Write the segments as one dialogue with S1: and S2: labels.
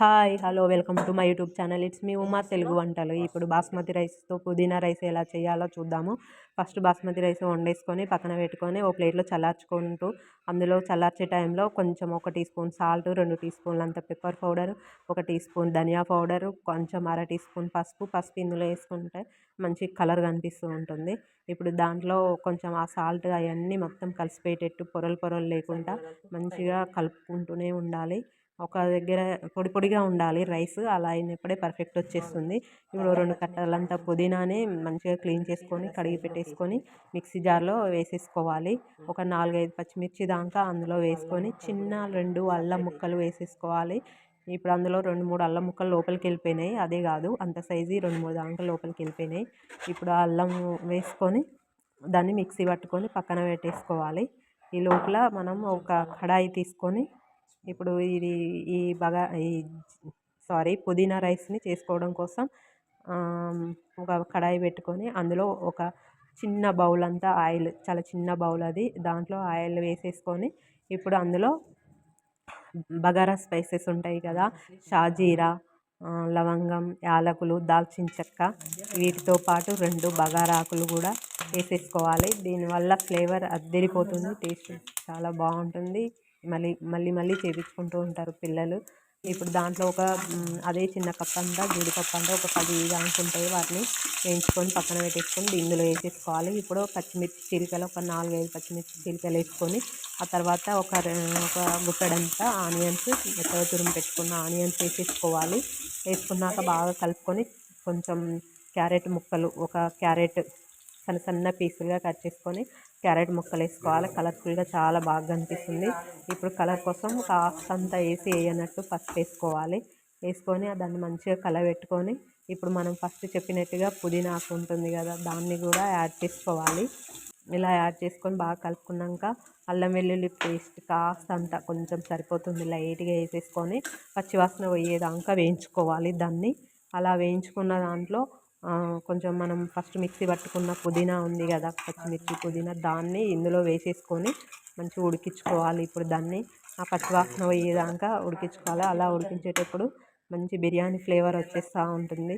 S1: Hi hello welcome to my YouTube channel. It's me Uma Telugu వంటలు. ఇప్పుడు బాస్మతి రైస్తో పుదీనా రైస్ ఎలా చేయాలో చూద్దాము. ఫస్ట్ బాస్మతి రైస్ వండేసుకొని పక్కన పెట్టుకొని ఓ ప్లేట్లో చల్లార్చుకుంటూ, అందులో చల్లార్చే టైంలో కొంచెం 1 టీ స్పూన్ సాల్ట్, 2 టీ స్పూన్లంత పెప్పర్ పౌడర్, 1 టీ స్పూన్ ధనియా పౌడరు, కొంచెం 1/2 టీ స్పూన్ పసుపు ఇందులో వేసుకుంటే మంచి కలర్ కనిపిస్తూ ఉంటుంది. ఇప్పుడు దాంట్లో కొంచెం ఆ సాల్ట్ అవన్నీ మొత్తం కలిసిపోయేటట్టు పొరలు లేకుండా మంచిగా కలుపుకుంటూనే ఉండాలి. ఒక దగ్గర పొడిగా ఉండాలి రైస్. అలా అయినప్పుడే పర్ఫెక్ట్ వచ్చేస్తుంది. ఇప్పుడు 2 కట్టలంతా పుదీనాని మంచిగా క్లీన్ చేసుకొని కడిగి పెట్టేసుకొని మిక్సీ జార్లో వేసేసుకోవాలి. ఒక 4, 5 పచ్చిమిర్చి దాకా అందులో వేసుకొని చిన్న 2 అల్లం ముక్కలు వేసేసుకోవాలి. ఇప్పుడు అందులో 2, 3 అల్లం ముక్కలు లోపలికి వెళ్ళిపోయినాయి. అదే కాదు, అంత సైజు 2, 3 దాకా లోపలికి వెళ్ళిపోయినాయి. ఇప్పుడు ఆ అల్లం వేసుకొని దాన్ని మిక్సీ పట్టుకొని పక్కన పెట్టేసుకోవాలి. ఈ లోపల మనం ఒక కడాయి తీసుకొని ఇప్పుడు పుదీనా రైస్ని చేసుకోవడం కోసం ఒక కడాయి పెట్టుకొని అందులో ఒక చిన్న బౌల్ అంతా ఆయిల్, చాలా చిన్న బౌల్ అది, దాంట్లో ఆయిల్ వేసేసుకొని ఇప్పుడు అందులో బగారా స్పైసెస్ ఉంటాయి కదా, షాజీరా, లవంగం, యాలకులు, దాల్చిన చెక్క, వీటితో పాటు 2 బగారాకులు కూడా వేసేసుకోవాలి. దీనివల్ల ఫ్లేవర్ అద్దరిపోతుంది, టేస్ట్ చాలా బాగుంటుంది. మళ్ళీ చేపించుకుంటూ ఉంటారు పిల్లలు. ఇప్పుడు దాంట్లో అదే చిన్న కప్ అంతా జీడిపప్పు అంతా ఒక 10 దాకా ఉంటాయి. వాటిని వేయించుకొని పక్కన పెట్టేసుకొని ఇందులో వేసేసుకోవాలి. ఇప్పుడు పచ్చిమిర్చి చీలికలు ఒక 4, 5 పచ్చిమిర్చి చీలికలు వేసుకొని ఆ తర్వాత ఒక గుప్పెడంతా ఆనియన్స్, మెత్తగా తురిమి పెట్టుకున్న ఆనియన్స్ వేసేసుకోవాలి. వేసుకున్నాక బాగా కలుపుకొని కొంచెం క్యారెట్ ముక్కలు, ఒక క్యారెట్ సన్న పీసులుగా కట్ చేసుకొని క్యారెట్ ముక్కలు వేసుకోవాలి. కలర్ఫుల్గా చాలా బాగా కనిపిస్తుంది. ఇప్పుడు కలర్ కోసం కాస్తంత వేయనట్టు పసుపు వేసుకోవాలి. వేసుకొని దాన్ని మంచిగా కలబెట్టుకొని ఇప్పుడు మనం ఫస్ట్ చెప్పినట్టుగా పుదీనా ఆకు ఉంటుంది కదా, దాన్ని కూడా యాడ్ చేసుకోవాలి. ఇలా యాడ్ చేసుకొని బాగా కలుపుకున్నాక అల్లం వెల్లుల్లి పేస్ట్ కాస్తంత కొంచెం సరిపోతుంది, లైట్గా వేసేసుకొని పచ్చివాసన పోయేదాకా వేయించుకోవాలి దాన్ని. అలా వేయించుకున్న దాంట్లో కొంచెం మనం ఫస్ట్ మిక్సీ పట్టుకున్న పుదీనా ఉంది కదా, పచ్చిమిర్చి పుదీనా, దాన్ని ఇందులో వేసేసుకొని మంచిగా ఉడికించుకోవాలి. ఇప్పుడు దాన్ని ఆ పచ్చివాసన పోయేదాకా ఉడికించుకోవాలి. అలా ఉడికించేటప్పుడు మంచి బిర్యానీ ఫ్లేవర్ వచ్చేస్తూ ఉంటుంది.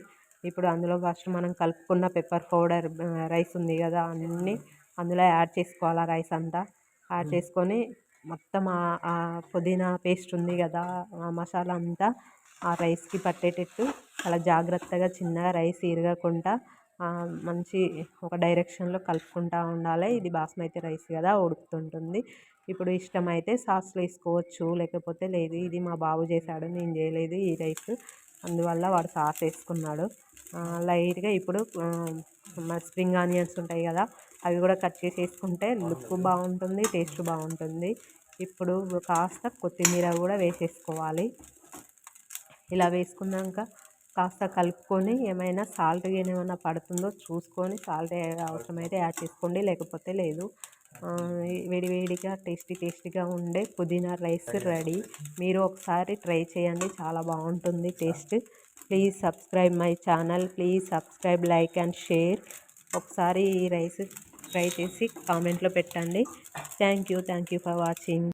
S1: ఇప్పుడు అందులో ఫస్ట్ మనం కలుపుకున్న పెప్పర్ పౌడర్ రైస్ ఉంది కదా, అన్నీ అందులో యాడ్ చేసుకోవాలి. ఆ రైస్ అంతా యాడ్ చేసుకొని మొత్తం ఆ పుదీనా పేస్ట్ ఉంది కదా, ఆ మసాలా అంతా ఆ రైస్కి పట్టేటట్టు చాలా జాగ్రత్తగా చిన్నగా రైస్ ఇరగకుండా మంచి ఒక డైరెక్షన్లో కలుపుకుంటూ ఉండాలి. ఇది బాస్మతి రైస్ కదా, ఉడుకుతుంటుంది. ఇప్పుడు ఇష్టమైతే సాస్లు వేసుకోవచ్చు, లేకపోతే లేదు. ఇది మా బాబు చేశాడు, నేను చేయలేదు ఈ రైస్, అందువల్ల వాడు సాస్ వేసుకున్నాడు. లైట్గా ఇప్పుడు స్ప్రింగ్ ఆనియన్స్ ఉంటాయి కదా, అవి కూడా కట్ చేసి వేసుకుంటే లుక్ బాగుంటుంది, టేస్ట్ బాగుంటుంది. ఇప్పుడు కాస్త కొత్తిమీర కూడా వేసేసుకోవాలి. ఇలా వేసుకున్నాక కాస్త కలుపుకొని ఏమైనా సాల్ట్ ఏమైనా పడుతుందో చూసుకొని సాల్ట్ అవసరమైతే యాడ్ చేసుకోండి, లేకపోతే లేదు. వేడిగా టేస్టీగా ఉండే పుదీనా రైస్ రెడీ. మీరు ఒకసారి ట్రై చేయండి, చాలా బాగుంటుంది taste. Please subscribe my channel, please subscribe, like and share. ఒకసారి ఈ రైస్ ట్రై చేసి కామెంట్లో పెట్టండి. Thank you for watching.